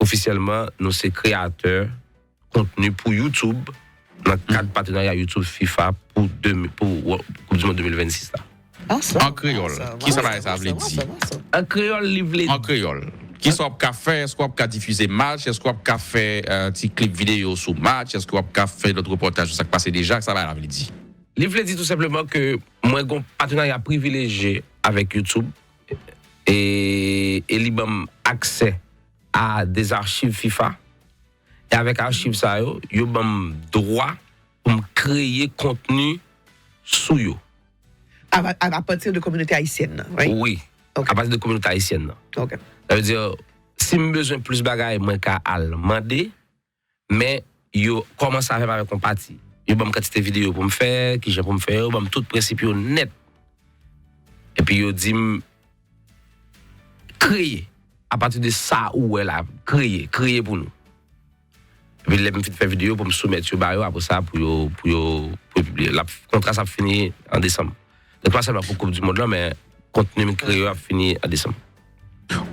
officiellement, nous sommes créateurs contenu pour YouTube, dans le cadre de partenariat YouTube FIFA pour Coupe du Monde 2026. En créole. Qui ça veut dire? En créole, livre. En créole. Qui soit qu'à faire, est-ce qu'on peut diffuser match, est-ce qu'on peut faire un petit clip vidéo sur match, est-ce qu'on peut faire notre reportage, ça qui passe déjà, ça va dire. Livre dit tout simplement que moi j'ai un partenariat privilégié avec YouTube et il a accès à des archives FIFA et avec archives ça yo a droit pour créer contenu sous yo. À partir de communauté haïtienne, right? Oui. Okay. À partir de communauté haïtienne. OK. Ça veut dire si j'ai besoin plus bagaille moi qu'à demander mais yo commence à faire avec un parti. Yo bam quantité vidéo pour me faire, qui j'ai pour me faire, yo bam tout principe net. Et puis yo dit créer à partir de ça où elle a créé pour nous. Et puis les me faire vidéo pour me soumettre sur bayo après ça pour publier. Le contrat ça fini en décembre. Donc pas seulement pour Coupe du Monde là mais contenu créé a fini en décembre.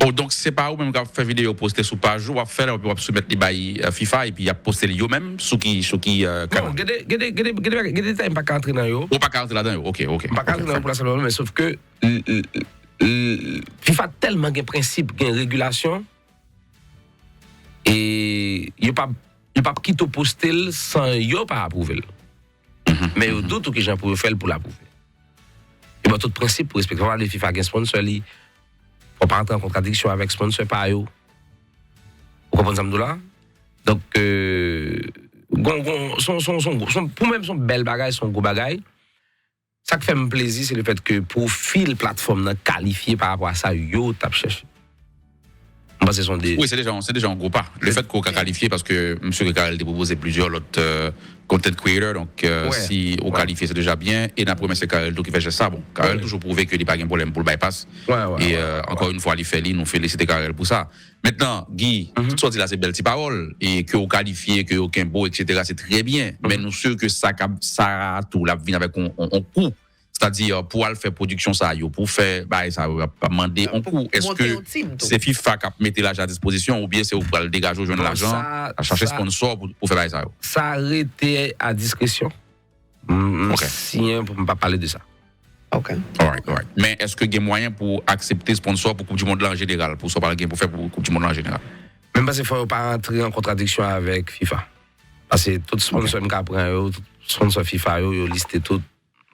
Oh, donc c'est pas ou même qui fait vidéo poster sur page ou faire on soumettre les bails FIFA et puis il a posté yo même sur qui non gade time pas entrer dans yo ou pas entrer là-dedans OK pas entrer dans pour la seule mais sauf que FIFA tellement de principes de régulation et il pas quitter poster sans yo pas approuver mais yo d'autres que j'ai pour faire pour l'approuver et ben tout principe pour respecter les FIFA gain sponsor li on pas entrer en contradiction avec sponsor par eux. Vous comprenez ça là? Donc pour même son belle bagaille, son gros bagaille. Ça qui fait me plaisir c'est le fait que profil plateforme qualifié par rapport à ça yo t'a cherché. Oui, c'est déjà un gros pas. Le fait qu'on a qualifié parce que M. Karel a proposé plusieurs autres content creators, donc si on qualifie, c'est déjà bien. Et la première, c'est Karel qui fait ça. Bon, Karel toujours prouvé qu'il n'y a pas de problème pour le bypass. Et encore une fois, nous félicitons Karel pour ça. Maintenant, Guy, tout ça, là, c'est belle petite parole. Et que vous qualifiez, que vous beau, etc., c'est très bien. Mais nous sommes que ça a tout, la vie avec un coup. C'est-à-dire, pour aller faire production, ça, pour faire, ça va demander un coup. Est-ce que c'est FIFA qui a mis l'argent à disposition ou bien c'est pour le dégager aux jeunes l'argent, à chercher sponsor pour faire ça? Ça a été à discrétion. Si, pour ne pas parler de ça. OK. All right. Mais est-ce qu'il y a moyen pour accepter sponsor pour Coupe du Monde en général, pour faire pour Coupe du Monde en général? Même parce qu'il ne faut pas entrer en contradiction avec FIFA. Parce que tout sponsor qui prend, tout sponsor FIFA, ils listent tout.